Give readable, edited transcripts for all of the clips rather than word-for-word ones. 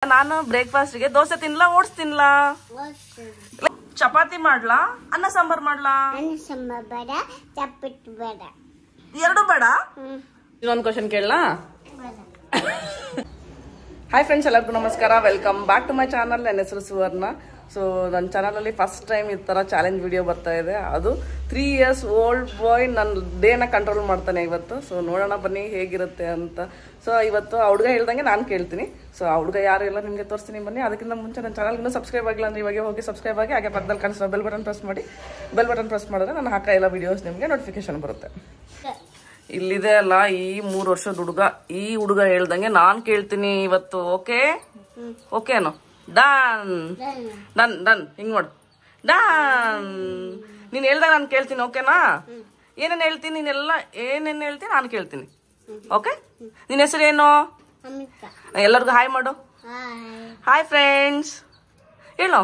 ನಾನು ಬ್ರೇಕ್ಫಾಸ್ಟ್ ಗೆ ದೋಸೆ ತಿನ್ಲಾ ಓಟ್ಸ್ ತಿನ್ಲಾ ಚಪಾತಿ ಮಾಡ್ಲಾ ಅನ್ನ ಸಾಂಬಾರ್ ಮಾಡ್ಲಾ ಎರಡು ಬೇಡ ಇನ್ನೊಂದು ಕ್ವಶನ್ ಕೇಳಲಾ ಹಾಯ್ ಫ್ರೆಂಡ್ಸ್ ಎಲ್ಲರಿಗೂ ನಮಸ್ಕಾರ welcome back to my channel ನನ್ನ ಹೆಸರು ಸುವರ್ಣ ಸೊ ನನ್ನ ಚಾನಲಲ್ಲಿ ಫಸ್ಟ್ ಟೈಮ್ ಈ ಥರ ಚಾಲೆಂಜ್ ವಿಡಿಯೋ ಬರ್ತಾ ಇದೆ ಅದು 3 years ಓಲ್ಡ್ ಬಾಯ್ ನನ್ನ ಡೇನ ಕಂಟ್ರೋಲ್ ಮಾಡ್ತಾನೆ ಇವತ್ತು ಸೊ ನೋಡೋಣ ಬನ್ನಿ ಹೇಗಿರುತ್ತೆ ಅಂತ ಸೊ ಇವತ್ತು ಆ ಹುಡುಗ ಹೇಳ್ದಂಗೆ ನಾನು ಕೇಳ್ತೀನಿ ಸೊ ಆ ಹುಡುಗ ಯಾರು ಎಲ್ಲ ನಿಮಗೆ ತೋರಿಸ್ತೀನಿ ಬನ್ನಿ ಅದಕ್ಕಿಂತ ಮುಂಚೆ ನನ್ನ ಚಾನಲ್ಗೂ ಸಬ್ಸ್ಕ್ರೈಬ್ ಆಗಿಲ್ಲ ಅಂದರೆ ಇವಾಗ ಹೋಗಿ ಸಬ್ಸ್ಕ್ರೈಬ್ ಆಗಿ ಹಾಗೆ ಪಕ್ಕದಲ್ಲಿ ಕಾಣಿಸೋ ಬೆಲ್ ಬಟನ್ ಪ್ರೆಸ್ ಮಾಡಿ ಬೆಲ್ ಬಟನ್ ಪ್ರೆಸ್ ಮಾಡಿದ್ರೆ ನಾನು ಹಾಕೋ ಎಲ್ಲ ವೀಡಿಯೋಸ್ ನಿಮಗೆ ನೋಟಿಫಿಕೇಶನ್ ಬರುತ್ತೆ ಇಲ್ಲಿದೆ ಅಲ್ಲ ಈ 3 ವರ್ಷದ ಹುಡುಗ ಈ ಹುಡುಗ ಹೇಳ್ದಂಗೆ ನಾನ್ ಕೇಳ್ತೀನಿ ಇವತ್ತು ಓಕೆ ಓಕೆನೋ ಡನ್ ಡನ್ ಡನ್ ಹಿಂಗ್ ಮಾಡು ಡನ್ ನೀನ್ ಹೇಳ್ದಾಗ ನಾನು ಕೇಳ್ತೀನಿ ಓಕೆನಾ ಏನೇನ್ ಹೇಳ್ತೀನಿ ನೀನೆಲ್ಲ ಏನೇನ್ ಹೇಳ್ತೀನಿ ನಾನು ಕೇಳ್ತೀನಿ ಓಕೆ ನಿನ್ನ ಹೆಸರೇನು ಎಲ್ಲರಿಗೂ ಹಾಯ್ ಮಾಡು ಹಾಯ್ ಫ್ರೆಂಡ್ಸ್ ಹೇಳೋ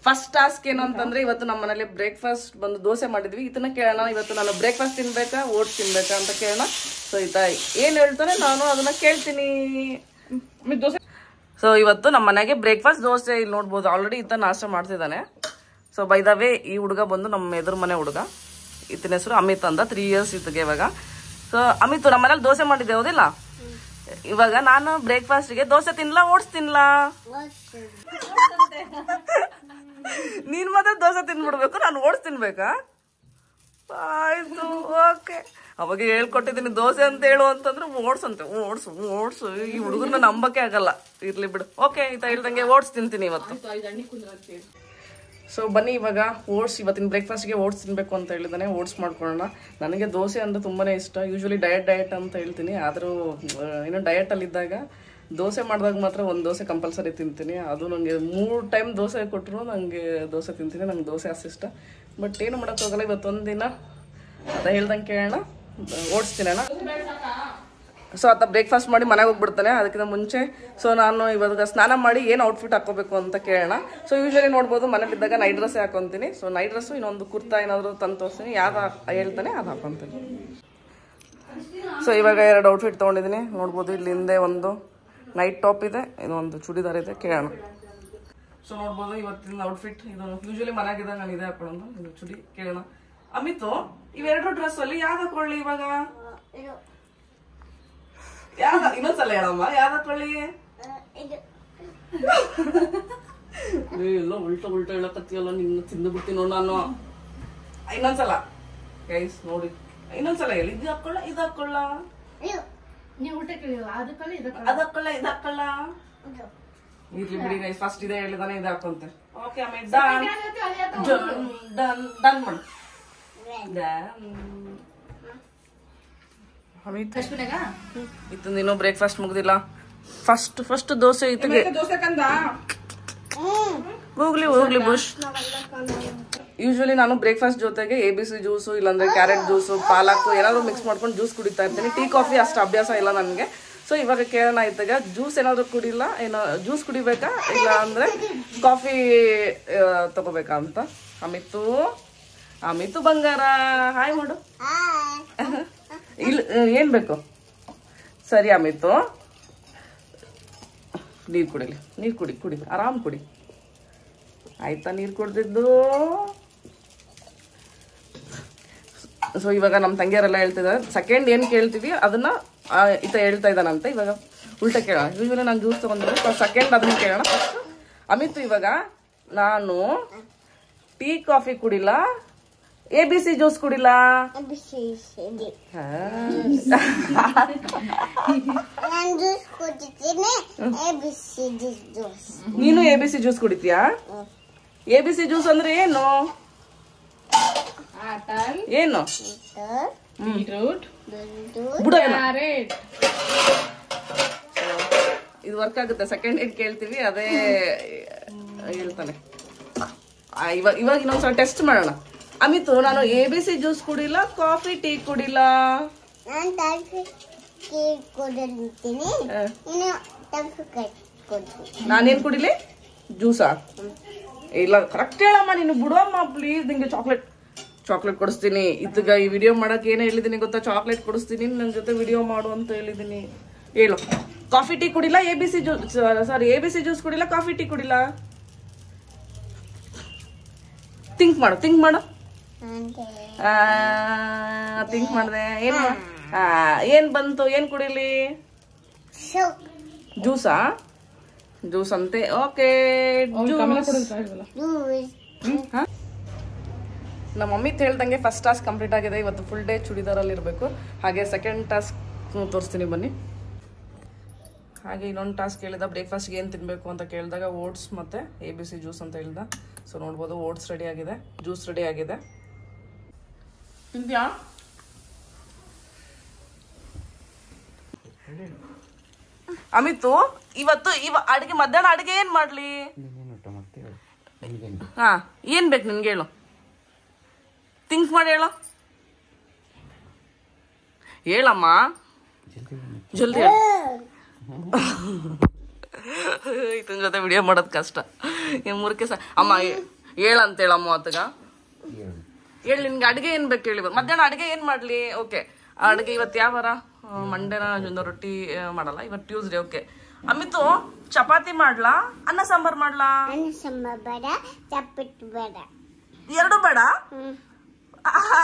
ಫಸ್ಟ್ ಟಾಸ್ಕ್ ಏನು ಅಂತಂದ್ರೆ ಇವತ್ತು ನಮ್ಮ ಮನೇಲಿ ಬ್ರೇಕ್ಫಾಸ್ಟ್ ಬಂದು ದೋಸೆ ಮಾಡಿದ್ವಿ ಇದನ್ನ ಕೇಳೋಣ ಇವತ್ತು ನಾನು ಬ್ರೇಕ್ಫಾಸ್ಟ್ ತಿನ್ಬೇಕಾ ಓಟ್ಸ್ ತಿನ್ಬೇಕಾ ಅಂತ ಕೇಳೋಣ ಸೊ ಈತ ಏನ್ ಹೇಳ್ತಾನೆ ನಾನು ಅದನ್ನ ಕೇಳ್ತೀನಿ ದೋಸೆ ಸೊ ಇವತ್ತು ನಮ್ಮ ಮನೆಗೆ ಬ್ರೇಕ್ಫಾಸ್ಟ್ ದೋಸೆ ಇಲ್ಲಿ ನೋಡ್ಬೋದು ಆಲ್ರೆಡಿ ಈತ ನಾಷ್ಟ ಮಾಡ್ತಿದ್ದಾನೆ ಸೊ ಬೈ ದ ವೇ ಈ ಹುಡುಗ ಬಂದು ನಮ್ಮ ಎದುರು ಮನೆ ಹುಡುಗ ಈತನ ಹೆಸರು ಅಮಿತ್ ಅಂತ 3 years ಇತ್ತಿಗೆ ಇವಾಗ ಸೊ ಅಮಿತ್ ನಮ್ಮ ಮನೇಲಿ ದೋಸೆ ಮಾಡಿದ್ದೆ ಹೌದಿಲ್ಲ ಇವಾಗ ನಾನು ಬ್ರೇಕ್ಫಾಸ್ಟ್ಗೆ ದೋಸೆ ತಿನ್ಲಾ ಓಟ್ಸ್ ತಿನ್ಲಾ ನೀನ್ ಮಾತ್ರ ದೋಸೆ ತಿನ್ಬಿಡ್ಬೇಕು ನಾನು ಓಟ್ಸ್ ತಿನ್ಬೇಕಾ ಆಯ್ತು ಓಕೆ ಅವಾಗ ಹೇಳ್ಕೊಟ್ಟಿದ್ದೀನಿ ದೋಸೆ ಅಂತ ಹೇಳು ಅಂತಂದ್ರೆ ಓಟ್ಸ್ ಅಂತೆ ಓಟ್ಸ್ ಓಟ್ಸ್ ಈ ಹುಡುಗನ ನಂಬಕ್ಕೆ ಆಗಲ್ಲ ಇರ್ಲಿ ಬಿಡು ಓಕೆ ಈತ ಹೇಳ್ದಂಗೆ ಓಟ್ಸ್ ತಿಂತೀನಿ ಇವತ್ತು ಸೊ ಬನ್ನಿ ಇವಾಗ ಓಟ್ಸ್ ಇವತ್ತಿನ ಬ್ರೇಕ್ಫಾಸ್ಟ್ಗೆ ಓಟ್ಸ್ ತಿನ್ಬೇಕು ಅಂತ ಹೇಳಿದಾನೆ ಓಟ್ಸ್ ಮಾಡ್ಕೊಳ್ಳೋಣ ನನಗೆ ದೋಸೆ ಅಂದ್ರೆ ತುಂಬಾನೇ ಇಷ್ಟ ಯೂಶಲಿ ಡಯಟ್ ಅಂತ ಹೇಳ್ತೀನಿ ಆದರೂ ಏನೋ ಡಯಟಲ್ಲಿದ್ದಾಗ ದೋಸೆ ಮಾಡಿದಾಗ ಮಾತ್ರ ಒಂದು ದೋಸೆ ಕಂಪಲ್ಸರಿ ತಿಂತೀನಿ ಅದು ನನಗೆ 3 ಟೈಮ್ ದೋಸೆ ಕೊಟ್ಟರು ನನಗೆ ದೋಸೆ ತಿಂತೀನಿ ನಂಗೆ ದೋಸೆ ಅಷ್ಟು ಇಷ್ಟ ಬಟ್ ಏನು ಮಾಡೋಕ್ಕಾಗಲ್ಲ ಇವತ್ತೊಂದಿನ ಅಂತ ಹೇಳ್ದಂಗೆ ಕೇಳೋಣ ಓಟ್ಸ್ ತಿನ್ನೋಣ ಸೊ ಆತ ಬ್ರೇಕ್ಫಾಸ್ಟ್ ಮಾಡಿ ಮನೆಗೆ ಹೋಗ್ಬಿಡ್ತಾನೆ ಅದಕ್ಕಿಂತ ಮುಂಚೆ ಸೊ ನಾನು ಇವಾಗ ಸ್ನಾನ ಮಾಡಿ ಏನು ಔಟ್ಫಿಟ್ ಹಾಕೋಬೇಕು ಅಂತ ಕೇಳೋಣ ಸೊ ಯೂಶಲಿ ನೋಡ್ಬೋದು ಮನೇಲಿದ್ದಾಗ ನೈಟ್ ಡ್ರೆಸ್ಸೇ ಹಾಕೊತೀನಿ ಸೊ ನೈಟ್ ಡ್ರೆಸ್ಸು ಇನ್ನೊಂದು ಕುರ್ತಾ ಏನಾದರೂ ತಂದು ತೋರಿಸ್ತೀನಿ ಯಾವ್ದು ಹೇಳ್ತಾನೆ ಅದು ಹಾಕೊತೀನಿ ಸೊ ಇವಾಗ 2 ಔಟ್ಫಿಟ್ ತೊಗೊಂಡಿದ್ದೀನಿ ನೋಡ್ಬೋದು ಇಲ್ಲಿ ಹಿಂದೆ ಒಂದು ನೈಟ್ ಟಾಪ್ ಇದೆ ಇದೊಂದು ಚೂಡಿದಾರ್ ಇದೆ ಕೇಳೋಣ ಸೊ ನೋಡ್ಬೋದು ಇವತ್ತಿನ ಔಟ್ಫಿಟ್ ಇದು ಯೂಶಲಿ ಮನೆಯಾಗಿದ್ದಾಗ ನಾನು ಇದೇ ಹಾಕೊಳ್ಳೋದು ಇದು ಚುಡಿ ಕೇಳೋಣ ಅಮಿತು ಇವೆರಡು ಡ್ರೆಸ್ ಅಲ್ಲಿ ಯಾವ್ದು ಹಾಕೊಳ್ಳಿ ಇವಾಗ ಯಾವ್ದ ಇನ್ನೊಂದ್ಸಲ ಹೇಳಮ್ಮ ಯಾವ್ದು ಹಾಕೊಳ್ಳಿ ಎಲ್ಲ ಉಲ್ಟಾ ಹೇಳಕತ್ತೀಯಲ್ಲ ನಿನ್ನ ತಿಂದು ಬಿಡ್ತೀನಿ ನಾನು ಇನ್ನೊಂದ್ಸಲ ಗೈಸ್ ನೋಡಿ ಇನ್ನೊಂದ್ಸಲ ಹೇಳಿ ಇದು ಹಾಕೊಳ್ಳ ಇದು ಹಾಕೊಳ್ಳ ಅದಕ್ಕಲ್ಲ ಇದು ಹಾಕೊಳ್ಳ ಇರ್ಲಿ ಬಿಡಿ ಗೈಸ್ ಫಸ್ಟ್ ಇದೆ ಹೇಳಿದಾನೆ ಇದು ಹಾಕೊಂತೆ ಓಕೆ ಆಮೇಲೆ ಡನ್ ಮಾಡಿ ಇತ್ತು ನೀನು ಬ್ರೇಕ್ಫಾಸ್ಟ್ ಮುಗ್ದಿಲ್ಲ ಫಸ್ಟ್ ದೋಸೆ ಇತ್ತಿಗೆ ಹೋಗ್ಲಿ ಬುಷ್ ಯೂಶಲಿ ನಾನು ಬ್ರೇಕ್ಫಾಸ್ಟ್ ಜೊತೆಗೆ ABC ಜ್ಯೂಸು ಇಲ್ಲಾಂದ್ರೆ ಕ್ಯಾರೆಟ್ ಜ್ಯೂಸು ಪಾಲಕ್ ಏನಾದ್ರು ಮಿಕ್ಸ್ ಮಾಡ್ಕೊಂಡು ಜ್ಯೂಸ್ ಕುಡಿತಾ ಇರ್ತೀನಿ ಟೀ ಕಾಫಿ ಅಷ್ಟು ಅಭ್ಯಾಸ ಇಲ್ಲ ನನಗೆ ಸೊ ಇವಾಗ ಕೇಳೋಣ ಇದ್ದಾಗ ಜ್ಯೂಸ್ ಏನಾದ್ರು ಕುಡಿಲ್ಲ ಏನೋ ಜ್ಯೂಸ್ ಕುಡಿಬೇಕಾ ಇಲ್ಲ ಅಂದ್ರೆ ಕಾಫಿ ತಗೋಬೇಕಾ ಅಂತ ಅಮಿತು ಬಂಗಾರ ಹಾಯ್ ಮಾಡು ಇಲ್ಲ ಏನ್ ಬೇಕು ಸರಿ ಅಮಿತು ನೀರು ಕುಡಿ ಆರಾಮ್ ಕುಡಿ ಆಯ್ತಾ ನೀರು ಕುಡ್ದಿದ್ದು ಸೊ ಇವಾಗ ನಮ್ಮ ತಂಗಿಯರೆಲ್ಲ ಹೇಳ್ತಿದ್ದಾರೆ ಸೆಕೆಂಡ್ ಏನ್ ಕೇಳ್ತೀವಿ ಅದನ್ನ ಈತ ಹೇಳ್ತಾ ಇದ್ದಾನಂತ ಇವಾಗ ಉಲ್ಟಾ ಕೇಳೋಣ ಯೂಶಲಿ ನಾನು ಜ್ಯೂಸ್ ತಗೊಂಡಿದ್ದೆ ಸೆಕೆಂಡ್ ಅದನ್ನ ಕೇಳೋಣ ಅಮಿತು ಇವಾಗ ನಾನು ಟೀ ಕಾಫಿ ಕುಡಿಲ್ಲ ABC ಜ್ಯೂಸ್ ಕುಡಿಲ್ಲ ನೀನು ABC ಜ್ಯೂಸ್ ಕುಡಿತೀಯಾ ABC ಜ್ಯೂಸ್ ಅಂದ್ರೆ ಏನು ಏನು ಇದು ವರ್ಕ್ ಆಗುತ್ತೆ ಸೆಕೆಂಡ್ ಏಡ್ ಕೇಳ್ತೀವಿ ಅದೇ ಹೇಳ್ತಾನೆ ಇವಾಗ ಇನ್ನೊಂದ್ಸಲ ಟೆಸ್ಟ್ ಮಾಡೋಣ ಅಮಿತು ನಾನು ABC ಜ್ಯೂಸ್ ಕುಡಿಲ್ಲ ಕಾಫಿ ಟೀ ಕುಡಿಲ್ಲ ನಾನೇನ್ ಕುಡಿಲಿ ಜ್ಯೂಸಾ ಇಲ್ಲ ಕರೆಕ್ಟ್ ಹೇಳಮ್ಮ ನೀನು ಬಿಡುವಮ್ಮ ಪ್ಲೀಸ್ ನಿಂಗೆ ಚಾಕ್ಲೇಟ್ ಕೊಡಿಸ್ತೀನಿ ಇದ್ಗ ಈ ವಿಡಿಯೋ ಮಾಡಕ್ ಏನ್ ಹೇಳಿದೀನಿ ಗೊತ್ತಾ ಚಾಕ್ಲೇಟ್ ಕೊಡಿಸ್ತೀನಿ ನನ್ನ ಜೊತೆ ವಿಡಿಯೋ ಮಾಡು ಅಂತ ಹೇಳಿದೀನಿ ಹೇಳು ಕಾಫಿ ಟೀ ಕುಡಿಲ್ಲ, ABC ಜ್ಯೂಸ್ ಕುಡಿಲ್ಲ, ಕಾಫಿ ಟೀ ಕುಡಿಲ್ಲ. ಥಿಂಕ್ ಮಾಡು ಥಿಂಕ್ ಮಾಡಿದೆ. ಏನ್ ಬಂತು? ಏನ್ ಕುಡಿಲಿ? ಜ್ಯೂಸಾ? ಜ್ಯೂಸ್ ಅಂತೆ. ಓಕೆ, ನಮ್ಮ ಮಮ್ಮಿ ಹೇಳ್ದಂಗೆ ಫಸ್ಟ್ ಟಾಸ್ಕ್ ಕಂಪ್ಲೀಟ್ ಆಗಿದೆ. ಇವತ್ತು ಫುಲ್ ಡೇ ಚೂಡಿದಾರಲ್ಲಿ ಇರಬೇಕು. ಹಾಗೆ ಸೆಕೆಂಡ್ ಟಾಸ್ಕ್ ತೋರಿಸ್ತೀನಿ ಬನ್ನಿ. ಹಾಗೆ ಇನ್ನೊಂದು ಟಾಸ್ಕ್ ಹೇಳಿದ, ಬ್ರೇಕ್ಫಾಸ್ಟ್ಗೆ ಏನು ತಿನ್ನಬೇಕು ಅಂತ ಕೇಳಿದಾಗ ಓಟ್ಸ್ ಮತ್ತು ABC ಜ್ಯೂಸ್ ಅಂತ ಹೇಳಿದ. ಸೊ ನೋಡ್ಬೋದು, ಓಟ್ಸ್ ರೆಡಿ ಆಗಿದೆ, ಜ್ಯೂಸ್ ರೆಡಿ ಆಗಿದೆ. ತಿಂದ್ಯಾ? ಅಮಿತು, ಇವತ್ತು ಅಡುಗೆ ಮಧ್ಯಾಹ್ನ ಅಡುಗೆ ಏನು ಮಾಡಲಿ? ಹಾ, ಏನು ಬೇಕು ನಿನ್ಗೆ ಹೇಳು, ಥಿಂಕ್ ಮಾಡಿ ಹೇಳು. ಹೇಳಮ್ಮ, ಜಲ್ದಿ ಹೇಳು. ಇದನ್ ಜೊತೆ ವಿಡಿಯೋ ಮಾಡೋದು ಕಷ್ಟ. ಮೂರಕ್ಕೆ ಅಮ್ಮ ಹೇಳಂತ ಹೇಳಮ್ಮ ಅತ್ತಗ ಹೇಳಿ. ನಿನ್ಗೆ ಅಡುಗೆ ಏನು ಬೇಕು ಹೇಳಿ. ಮಧ್ಯಾಹ್ನ ಅಡುಗೆ ಏನು ಮಾಡಲಿ? ಓಕೆ, ಅಡುಗೆ ಇವತ್ತು ಯಾವ ವಾರ? ಮಂಡೇನ ರೊಟ್ಟಿ ಮಾಡಲ್ಲ, ಇವತ್ತು ಟ್ಯೂಸ್ಡೇ. ಓಕೆ ಅಮಿತು, ಚಪಾತಿ ಮಾಡ್ಲಾ, ಅನ್ನ ಸಾಂಬಾರ್ ಮಾಡ್ಲಾ? ಎರಡು ಬೇಡ.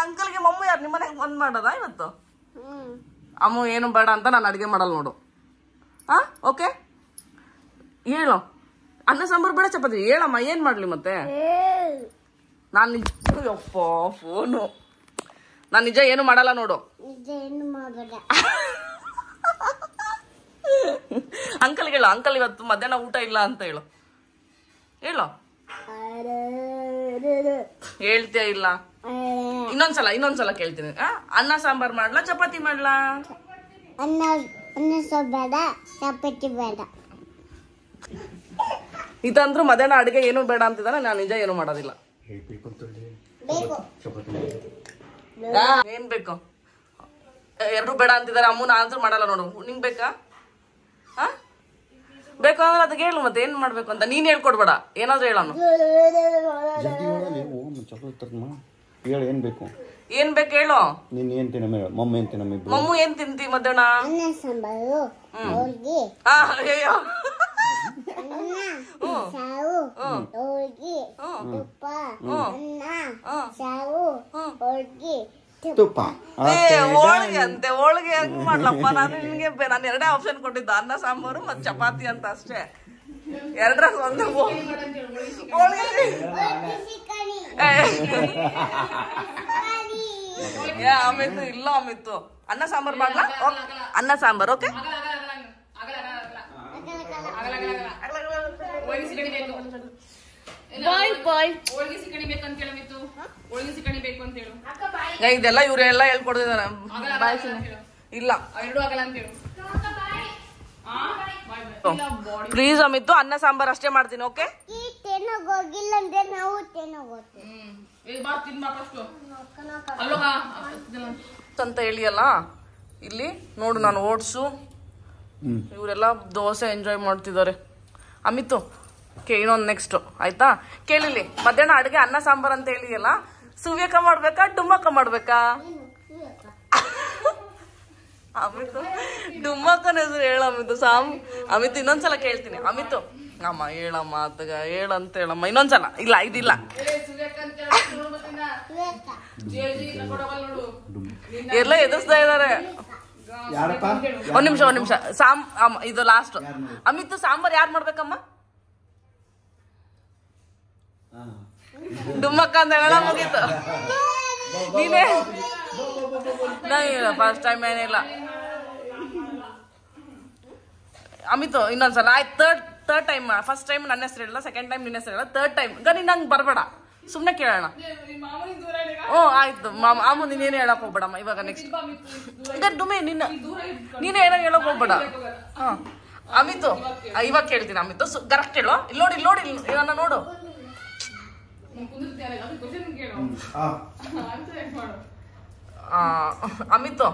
ಅಂಕಲ್ಗೆ ಮಮ್ಮು ಯಾರು ನಿಮ್ಮನೆಗೆ ಒಂದ್ ಮಾಡದ ಇವತ್ತು? ಅಮ್ಮ ಏನು ಬೇಡ ಅಂತ ನಾನು ಅಡುಗೆ ಮಾಡಲ್ಲ ನೋಡು. ಹಾ, ಓಕೆ ಹೇಳು. ಅನ್ನ ಸಾಂಬಾರು ಬೇಡ, ಚಪಾತಿ. ಹೇಳಮ್ಮ, ಏನ್ ಮಾಡ್ಲಿ ಮತ್ತೆ? ನಾನು ನಿಜ ಫೋನು ನಾನು ನಿಜ ಏನು ಮಾಡಲ್ಲ ನೋಡು. ಅಂಕಲ್ ಹೇಳು, ಅಂಕಲ್ ಇವತ್ತು ಮಧ್ಯಾಹ್ನ ಊಟ ಇಲ್ಲ ಅಂತ ಹೇಳು. ಹೇಳು. ಹೇಳ್ತೀಯ ಇಲ್ಲ? ಇನ್ನೊಂದ್ಸಲ ಕೇಳ್ತೀನಿ. ಅನ್ನ ಸಾಂಬಾರ್ ಮಾಡ್ಲಾ, ಚಪಾತಿ ಮಾಡ್ಲಾ? ಅನ್ನ ಬೇಡ, ಚಪಾತಿ ಬೇಡ. ಇದಂದ್ರು ಮಧ್ಯಾಹ್ನ ಅಡುಗೆ ಏನು ಬೇಡ ಅಂತಿದ್ದಾನೆ. ನಾನು ನಿಜ ಏನು ಮಾಡೋದಿಲ್ಲ. ಏನ್ ಬೇಕು? ಎರಡು ಬೇಡ ಅಂತಿದ್ದಾರೆ. ಅಮ್ಮನ ಆನ್ಸರ್ ಮಾಡಲ್ಲ ನೋಡು. ನಿಂಗ್ ಬೇಕಾ? ಬೇಕು ಅಂದ್ರೆ ಅದಕ್ಕೆ ಹೇಳು ಮತ್ತೆ ಏನ್ ಮಾಡ್ಬೇಕು ಅಂತ. ನೀನ್ ಹೇಳ್ಕೊಡ್ಬೇಡ, ಏನಾದ್ರು ಹೇಳೋನು. ಏನ್ ಬೇಕು? ಏನ್ ಬೇಕು ಹೇಳು. ನೀನ್ ಏನ್ ತಿನ್ನ? ಮಮ್ಮಿ ಏನ್ ತಿನ್ನ? ಮಮ್ಮು ಏನ್ ತಿಂತಿ ಮಧ್ಯಾಹ್ನ? ಅಯ್ಯೋ, ತುಪ್ಪ, ಹೋಳಿಗೆ ಅಂತೆ. ಹೋಳಿಗೆ ಹೆಂಗ್ ಮಾಡ್ಲಪ್ಪ? ನಾನು ಎರಡೇ ಆಪ್ಷನ್ ಕೊಟ್ಟಿದ್ದ, ಅನ್ನ ಸಾಂಬಾರು ಮತ್ ಚಪಾತಿ ಅಂತ ಅಷ್ಟೇ. ಎರಡರ ಒಂದು ಅಮಿತು ಇಲ್ಲ. ಅಮಿತು ಅನ್ನ ಸಾಂಬಾರ್ ಮಾಡ್ಲಾ? ಅನ್ನ ಸಾಂಬಾರ್. ಓಕೆ, ಇದೆಲ್ಲ ಇವರೆಲ್ಲ ಹೇಳ್ಕೊಡ್ತಿದಾರೆ. ಇಲ್ಲ ಪ್ಲೀಸ್ ಅಮಿತು, ಅನ್ನ ಸಾಂಬಾರ್ ಅಷ್ಟೇ ಮಾಡ್ತೀನಿ. ಓಕೆ ಅಂತ ಹೇಳಿಯಲ್ಲ. ಇಲ್ಲಿ ನೋಡು, ನಾನು ಓಟ್ಸು, ಇವರೆಲ್ಲ ದೋಸೆ ಎಂಜಾಯ್ ಮಾಡ್ತಿದ್ದಾರೆ. ಅಮಿತು ಇನ್ನೊಂದು ನೆಕ್ಸ್ಟ್ ಆಯ್ತಾ? ಕೇಳಿಲಿ, ಮಧ್ಯಾಹ್ನ ಅಡುಗೆ ಅನ್ನ ಸಾಂಬಾರ್ ಅಂತ ಹೇಳಿಯಲ್ಲ, ಸುವ್ಯಕ ಮಾಡ್ಬೇಕಾ, ಡುಮ್ಮಕ್ಕ ಮಾಡ್ಬೇಕಾ? ಅಮಿತು ಡುಮ್ಮಕ್ಕನ ಹೆಸರು ಹೇಳ. ಅಮಿತು ಅಮಿತು ಇನ್ನೊಂದ್ಸಲ ಕೇಳ್ತೀನಿ. ಅಮಿತು ಅಮ್ಮ ಹೇಳಮ್ಮ ಅತ್ತಗ ಹೇಳಂತ ಹೇಳಮ್ಮ. ಇನ್ನೊಂದ್ಸಲ. ಇಲ್ಲ ಇದಿಲ್ಲ. ಎಲ್ಲ ಎದುರಿಸ್ತಾ ಇದಾರೆ. ಒಂದ್ ನಿಮಿಷ. ಇದು ಲಾಸ್ಟ್. ಅಮಿತು ಸಾಂಬಾರ್ ಯಾರು ಮಾಡ್ಬೇಕಮ್ಮ? ಡುಮ್ಮಕ್ಕ ಅಂತ ಹೇಳ. ಮುಗೀತು. ನೀನೇ ಫಸ್ಟ್ ಟೈಮ್ ಏನಿಲ್ಲ. ಅಮಿತು ಇನ್ನೊಂದ್ಸಲ ಆಯ್ತು. Third time. ಫಸ್ಟ್ ಟೈಮ್ ನನ್ನ ಹೆಸರು ಹೇಳಲ್ಲ, ಸೆಕೆಂಡ್ ಟೈಮ್ ನಿನ್ನ ಹೆಸರು ಹೇಳಲ್ಲ, ಥರ್ಡ್ ಟೈಮ್ ನೀನ್ ನಂಗೆ ಬರಬೇಡ, ಸುಮ್ಮನೆ ಕೇಳೋಣ. ಆಯ್ತು ಮಾಮು, ನೀನೇನು ಹೇಳಕ್ ಹೋಗ್ಬೇಡಮ್ಮ ಇವಾಗ. ನೆಕ್ಸ್ಟ್ ಡುಮ್ಮಿ ನೀನೇ ಏನೋ ಹೇಳಕ್ ಹೋಗ್ಬೇಡ. ಅಮಿತು ಇವಾಗ ಕೇಳ್ತೀನಿ. ಅಮಿತು ಕರೆಕ್ಟ್ ಹೇಳು. ಇಲ್ಲಿ ನೋಡಿ ಇವನ್ನ ನೋಡು. ಅಮಿತು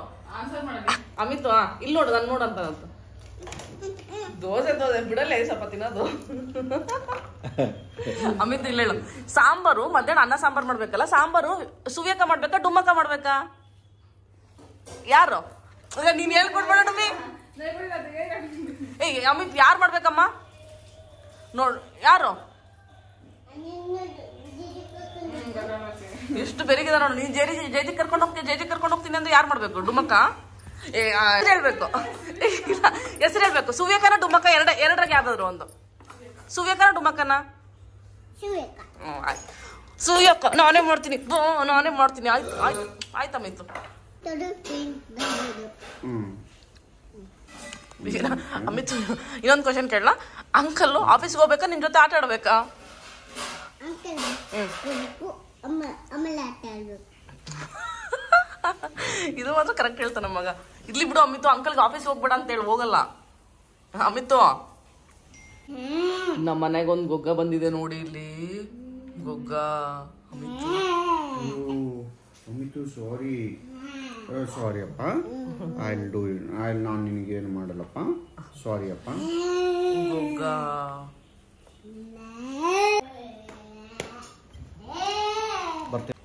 ಇಲ್ಲಿ ನೋಡು, ನಾನು ನೋಡಂತ ದೋಸೆ ಬಿಡಲ್ಲ ಸ್ವಲ್ಪ ತಿನ್ನೋದು. ಅಮಿತ್ ಇಲ್ಲ ಹೇಳು. ಸಾಂಬಾರು ಮಧ್ಯಾಹ್ನ ಅನ್ನ ಸಾಂಬಾರು ಮಾಡ್ಬೇಕಲ್ಲ, ಸಾಂಬಾರು ಸುವ್ಯಕ ಮಾಡ್ಬೇಕಾ ಡುಮ್ಮಕ್ಕ ಮಾಡ್ಬೇಕಾ? ಯಾರು? ನೀನ್ ಹೇಳ್ಕೊಡ್ಬೇಡ ಡುಮ್ಮಿ, ಏಯ್ ಅಮಿತ್ ಯಾರು ಮಾಡ್ಬೇಕಮ್ಮ ನೋಡ್ ಯಾರು ಎಷ್ಟು ಬೆರಿಗಿದೆ ನೋಡು. ನೀನ್ ಜೈಜಿ ಕರ್ಕೊಂಡು ಹೋಗ್ತೀನಿ ಅಂದ್ರೆ ಯಾರು ಮಾಡ್ಬೇಕು? ಡುಮ್ಮಕ್ಕ ಹೇಳ್ಬೇಕು. ಹೆಸರು ಹೇಳ್ಬೇಕು. ಸುವ್ಯಕನ ಡುಮ್ಮಕ್ಕ ಎರಡರಾಗ ಯಾವ್ದಾದ್ರು ಒಂದು. ಸುವ್ಯಕನ ಡುಮ್ಮಕ್ಕನ? ಆಯ್ತು ಸುವ್ಯಕ್ಕ ನಾನೇ ಮಾಡ್ತೀನಿ. ಆಯ್ತಮ್ಮ ಇತ್ತು. ಅಮಿತ್ ಇನ್ನೊಂದು ಕ್ವಶನ್ ಕೇಳಲ್ಲ. ಅಂಕಲ್ ಆಫೀಸ್ಗೆ ಹೋಗ್ಬೇಕಾ ನಿನ್ ಜೊತೆ ಆಟ ಆಡ್ಬೇಕಾ? ಇದು ಮಾತ್ರ ಕರೆಕ್ಟ್ ಹೇಳ್ತಾನ ಮಗ. ಇರ್ಲಿ ಬಿಡು ಅಮಿತು, ಅಂಕಲ್ಗೆ ಆಫೀಸ್ ಹೋಗ್ಬೇಡ ಅಂತ ಹೇಳಿ ಹೋಗಲ್ಲ ಅಮಿತು. ನಮ್ಮ ಮನೆಗೊಂದು ಗೊಗ್ಗ ಬಂದಿದೆ ನೋಡಿ ಇಲ್ಲಿ. ಗೊಗ್ಗ ಅಮಿತು ಸಾರಿ ಅಪ್ಪ. ನಾನು ನಿನಗೇನು ಮಾಡಲ್ಲಪ್ಪ. ಸಾರಿ ಅಪ್ಪ. ಗೊಗ್ಗ ಬರ್ತೇನೆ.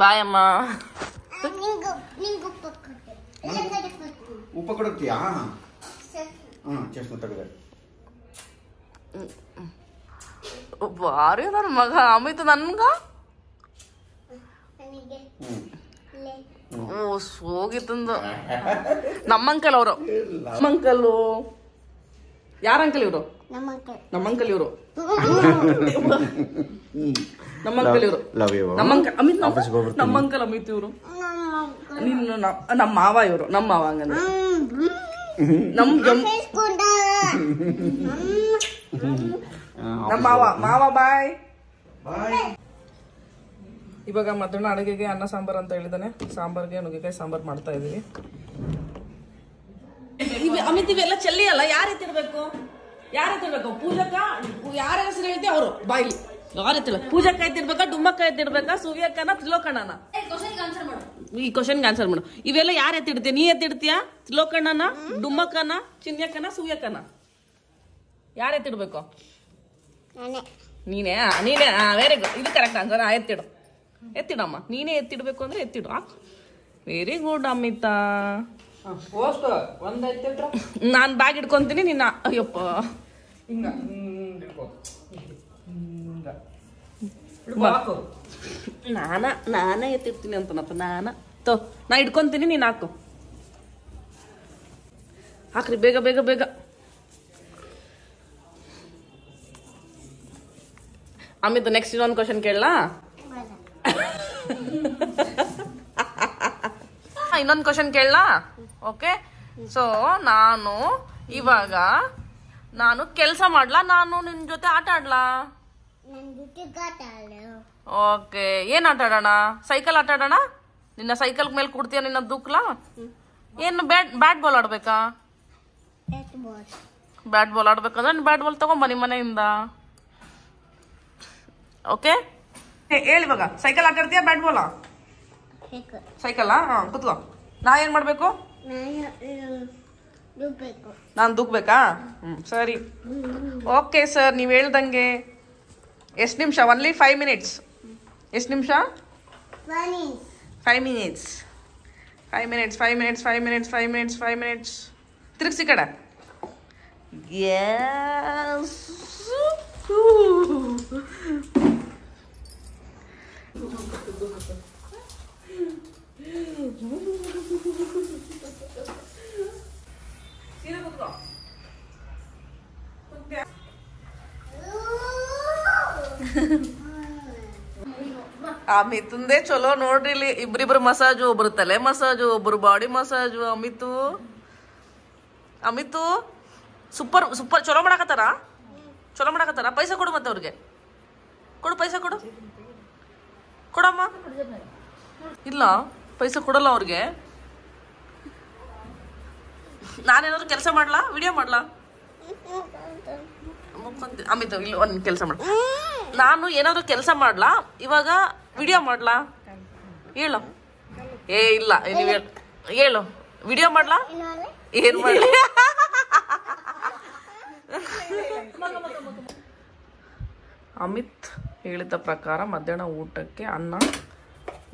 ಬಾಯ್ ಅಮ್ಮ. ಉಪ್ಪ ಕೊಡುತ್ತೀಯಾ? ಚಸ್ಮ ತೆಗೆದೆ. ಬಾರಿ ನನ್ನ ಮಗ ಅಮಿತ್ ನನ್ಗ. ಓ ಹೋಗಿತ್ತಂದು. ನಮ್ಮ ಅಂಕಲ್ ಅವರು. ನಮ್ಮ ಅಂಕಲ್ಲು ಯಾರ ಅಂಕಲ್ ಇವರು? ನಮ್ಮ ಅಂಕಲ್ ಇವರು. ನಮ್ಮ ಅಂಕಲ್ ಇವರು. ನಮ್ಮ ಅಂಕಲ್ ಅಮಿತ್ ಇವರು. ನಮ್ಮ ಮಾವ ಇವರು. ನಮ್ಮ ಮಾವ ಹಂಗಂದ್ರೆ ನಮ್ಮ ಮಾವ ಬಾಯ್. ಇವಾಗ ಮಧ್ಯಾಹ್ನ ಅಡುಗೆಗೆ ಅನ್ನ ಸಾಂಬಾರ್ ಅಂತ ಹೇಳಿದಾನೆ. ಸಾಂಬಾರ್ಗೆ ನುಗ್ಗೆಕಾಯಿ ಸಾಂಬಾರ್ ಮಾಡ್ತಾ ಇದೀವಿ. ಅಮಿತ್ ಇವೆಲ್ಲ ಚೆಲ್ಲಿ ಅಲ್ಲ, ಯಾರು ಎತ್ತಿಡ್ಬೇಕು? ಪೂಜಕ್ಕ ಯಾರ ಹೆಸರು ಹೇಳ್ತಿ ಅವರು ಬಾಯ್ಲಿ. ಯಾರು ಎತ್ತಿಡ? ಪೂಜಕ್ಕ ಎತ್ತಿಡ್ಬೇಕಾ, ಡುಮ್ಮಕ್ಕ ಎತ್ತಿಡ್ಬೇಕಾ, ಸುವ್ಯಕ್ಕನ, ತ್ರಿಲೋಕಣ್ಣನ? ಈ ಕ್ವಶನ್ಗೆ ಆನ್ಸರ್ ಮಾಡು. ಇವೆಲ್ಲ ಯಾರು ಎತ್ತಿಡ್ತೀಯ? ನೀ ಎತ್ತಿಡ್ತೀಯಾ? ತ್ರಿಲೋಕಣ್ಣನ, ಡುಮ್ಮಕ್ಕನ, ಚಿನ್ಯಕ್ಕನ, ಸುವ್ಯಕ್ಕನ? ಯಾರು ಎತ್ತಿಡ್ಬೇಕು? ನೀನೇ. Very good. ಇದು ಕರೆಕ್ಟ್ ಆನ್ಸರ್. ಎತ್ತಿಡಮ್ಮ. ನೀನೇ ಎತ್ತಿಡ್ಬೇಕು ಅಂದ್ರೆ ಎತ್ತಿಡು. Very good Amita. ನಾನು ಬ್ಯಾಗ್ ಇಟ್ಕೊಂತೀನಿ. ನಿನ್ನ ಅಯ್ಯಪ್ಪ ನಾನೇ ಎತ್ತಿಡ್ತೀನಿ ಅಂತನಪ್ಪ. ನಾ ಇಟ್ಕೊಂತೀನಿ, ನೀನು ಹಾಕು. ಹಾಕ್ರಿ ಬೇಗ ಬೇಗ ಬೇಗ. ಅಮಿತ್ ನೆಕ್ಸ್ಟ್ ಇನ್ನೊಂದು ಕ್ವಶನ್ ಕೇಳಲಾ? ಇನ್ನೊಂದು ಕ್ವಶನ್ ಕೇಳಲಾ? ಓಕೆ. ಸೊ ಇವಾಗ ನಾನು ಕೆಲಸ ಮಾಡ್ಲಾ, ನಾನು ನಿನ್ ಜೊತೆ ಆಟ ಆಡ್ಲಾ? ಓಕೆ. ಏನ್ ಆಟ ಆಡೋಣ? ಸೈಕಲ್ ಆಟ ಆಡೋಣ. ನಿನ್ನ ಸೈಕಲ್ ಮೇಲೆ ಕೂಡ್ತೀಯ, ನಿನ್ನ ದೂಕ್ಲಾ? ಏನು ಬ್ಯಾಟ್ ಬಾಲ್ ಆಡ್ಬೇಕಾ? ಬ್ಯಾಟ್ ಬಾಲ್ ಆಡ್ಬೇಕಂದ್ರೆ ಬ್ಯಾಟ್ ಬಾಲ್ ತಗೊಂಬ ನಿಮ್ಮ ಮನೆಯಿಂದ. ಓಕೆ ಹೇಳಿ. ಇವಾಗ ಸೈಕಲ್ ಆಟ ಆಡ್ತೀಯಾ, ಬ್ಯಾಟ್ ಬಾಲಾ? ಸೈಕಲ್ಲಾ? ಕುತ್ಕೋ. ನಾ ಏನ್ ಮಾಡ್ಬೇಕು? ನಾನು ದೂಕ್ಬೇಕಾ? ಸರಿ. ಓಕೆ ಸರ್, ನೀವು ಹೇಳ್ದಂಗೆ. ಎಷ್ಟು ನಿಮಿಷ? Only 5 minutes. ಎಷ್ಟು ನಿಮಿಷ? 5 minutes. 5 minutes. 5 minutes. 5 minutes. 5 minutes. 5 minutes. ತಿರುಗಿಸಿ ಕಡೆ. ಎಸ್. ಅಮಿತಂದೇ ಚಲೋ ನೋಡ್ರಿ. ಇಲ್ಲಿ ಇಬ್ರಿಬ್ರು ಮಸಾಜು, ಒಬ್ರು ತಲೆ ಮಸಾಜು, ಒಬ್ರು ಬಾಡಿ ಮಸಾಜು. ಅಮಿತು ಸೂಪರ್ ಸೂಪರ್ ಚಲೋ ಮಾಡಕತ್ತಾರ. ಪೈಸಾ ಕೊಡು ಮತ್ತೆ ಅವ್ರಿಗೆ. ಕೊಡು ಪೈಸಾ ಕೊಡು. ಕೊಡಮ್ಮ. ಇಲ್ಲ ಪೈಸಾ ಕೊಡಲ್ಲ ಅವ್ರಿಗೆ. ನಾನೇನಾದ್ರು ಕೆಲಸ ಮಾಡ್ಲಾ, ವಿಡಿಯೋ ಮಾಡ್ಲಾ? ಅಮಿತ್ ಇಲ್ಲಿ ಒಂದು ಕೆಲಸ ಮಾಡ. ನಾನು ಏನಾದ್ರು ಕೆಲಸ ಮಾಡ್ಲಾ, ಇವಾಗ ವಿಡಿಯೋ ಮಾಡ್ಲಾ? ಹೇಳು. ಇಲ್ಲ ನೀವು ಹೇಳು. ವಿಡಿಯೋ ಮಾಡ್ಲಾ? ಏನ್ ಮಾಡ್ಲಿ? ಅಮಿತ್ ಹೇಳಿದ ಪ್ರಕಾರ ಮಧ್ಯಾಹ್ನ ಊಟಕ್ಕೆ ಅನ್ನ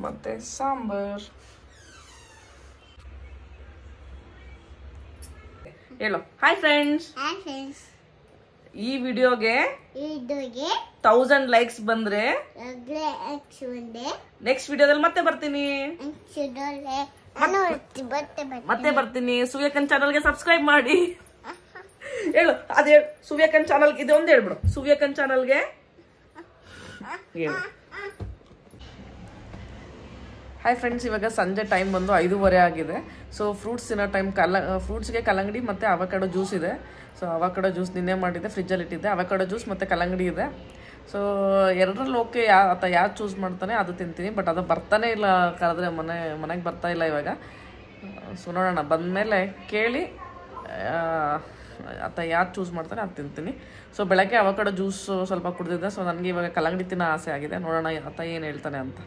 ಮತ್ತೆ ಸಾಂಬಾರ್. ಹೇಳು ಹಾಯ್ ಫ್ರೆಂಡ್ಸ್. ಈ ವಿಡಿಯೋಗೆ 1000 ಲೈಕ್ಸ್ ಬಂದ್ರೆ ನೆಕ್ಸ್ಟ್ ವಿಡಿಯೋದಲ್ಲಿ ಮತ್ತೆ ಬರ್ತೀನಿ. ಸೂರ್ಯಕನ್ ಚಾನಲ್ಗೆ ಸಬ್ಸ್ಕ್ರೈಬ್ ಮಾಡಿ. ಹೇಳು ಅದೇ ಸೂರ್ಯಕನ್ ಚಾನಲ್ಗೆ ಇದೊಂದು ಹೇಳ್ಬಿಡು. ಸೂರ್ಯಕನ್ ಚಾನಲ್ಗೆ ಹೇಳು. ಹಾಯ್ ಫ್ರೆಂಡ್ಸ್, ಇವಾಗ ಸಂಜೆ ಟೈಮ್ ಬಂದು 5:30 ಆಗಿದೆ. ಸೊ ಫ್ರೂಟ್ಸ್ ತಿನ್ನೋ ಟೈಮ್. ಫ್ರೂಟ್ಸ್ಗೆ ಕಲ್ಲಂಗಡಿ ಮತ್ತು ಅವಕಾಡೋ ಜ್ಯೂಸ್ ಇದೆ. ಸೊ ಅವಕಾಡೋ ಜ್ಯೂಸ್ ನಿನ್ನೆ ಮಾಡಿದ್ದೆ, ಫ್ರಿಜ್ಜಲ್ಲಿ ಇಟ್ಟಿದ್ದೆ. ಅವಕಾಡೋ ಜ್ಯೂಸ್ ಮತ್ತು ಕಲ್ಲಂಗಡಿ ಇದೆ. ಸೊ ಎರಡರಲ್ಲಿ ಓಕೆ, ಯಾರು ಚೂಸ್ ಮಾಡ್ತಾನೆ ಅದು ತಿಂತೀನಿ. ಬಟ್ ಅದು ಬರ್ತಾನೆ ಇಲ್ಲ, ಕರೆದ್ರೆ ಮನೆಗೆ ಬರ್ತಾ ಇಲ್ಲ ಇವಾಗ. ಸೊ ನೋಡೋಣ, ಬಂದಮೇಲೆ ಕೇಳಿ ಯಾರು ಚೂಸ್ ಮಾಡ್ತಾನೆ ಅದು ತಿಂತೀನಿ. ಸೊ ಬೆಳಗ್ಗೆ ಅವಕಾಡೋ ಜ್ಯೂಸ್ ಸ್ವಲ್ಪ ಕುಡಿದಿದ್ದೆ. ಸೊ ನನಗೆ ಇವಾಗ ಕಲ್ಲಂಗಡಿ ತಿನ್ನೋ ಆಸೆ ಆಗಿದೆ. ನೋಡೋಣ ಏನು ಹೇಳ್ತಾನೆ ಅಂತ.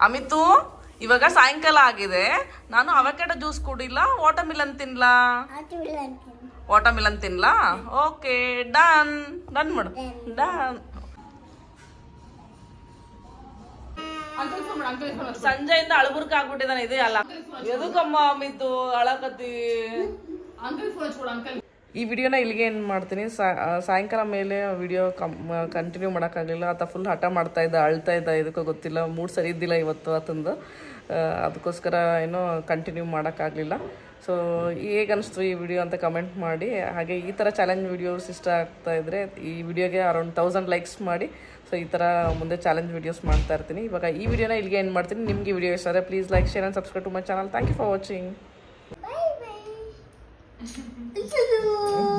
ಅಮಿತು, ಇವಾಗ ಸಾಯಂಕಾಲ ಆಗಿದೆ. ನಾನು avocado juice ಕುಡಿಲ್ಲ, watermelon ತಿನ್ಲಾ? Watermelon ತಿನ್ಲಾ? Okay, done ಮಾಡು. ಡನ್. ಸಂಜೆಯಿಂದ ಅಳಬುರ್ಕ ಆಗ್ಬಿಟ್ಟಿದ್ದಾನೆ. ಇದೆ ಅಲ್ಲ, ಎದಕ್ಕಮ್ಮ ಅಮಿತು ಅಳಕತ್ತಿ? ಈ ವಿಡಿಯೋನ ಇಲ್ಲಿಗೆ ಏನು ಮಾಡ್ತೀನಿ. ಸಾಯಂಕಾಲ ಮೇಲೆ ವಿಡಿಯೋ ಕಂಟಿನ್ಯೂ ಮಾಡೋಕ್ಕಾಗಲಿಲ್ಲ. ಆತ ಫುಲ್ ಹಠ ಮಾಡ್ತಾ ಇದ್ದ, ಅಳ್ತಾ ಇದ್ದ. ಇದಕ್ಕೂ ಗೊತ್ತಿಲ್ಲ, ಮೂಡ್ ಸರಿ ಇದ್ದಿಲ್ಲ ಇವತ್ತು ಆತಂದು. ಅದಕ್ಕೋಸ್ಕರ ಏನೋ ಕಂಟಿನ್ಯೂ ಮಾಡೋಕ್ಕಾಗಲಿಲ್ಲ. ಸೊ ಹೇಗನ್ನಿಸ್ತು ಈ ವಿಡಿಯೋ ಅಂತ ಕಮೆಂಟ್ ಮಾಡಿ. ಹಾಗೆ ಈ ಥರ ಚಾಲೆಂಜ್ ವಿಡಿಯೋಸ್ ಇಷ್ಟ ಆಗ್ತಾ ಇದ್ದರೆ ಈ ವಿಡಿಯೋಗೆ ಅರೌಂಡ್ 1000 ಲೈಕ್ಸ್ ಮಾಡಿ. ಸೊ ಈ ಥರ ಮುಂದೆ ಚಾಲೆಂಜ್ ವಿಡಿಯೋಸ್ ಮಾಡ್ತಾ ಇರ್ತೀನಿ. ಇವಾಗ ಈ ವಿಡಿಯೋನ ಇಲ್ಲಿಗೆ ಏನು ಮಾಡ್ತೀನಿ. ನಿಮಗೆ ವಿಡಿಯೋ ಇಷ್ಟ ಆದರೆ please like, share and subscribe to my channel. Thank you for watching.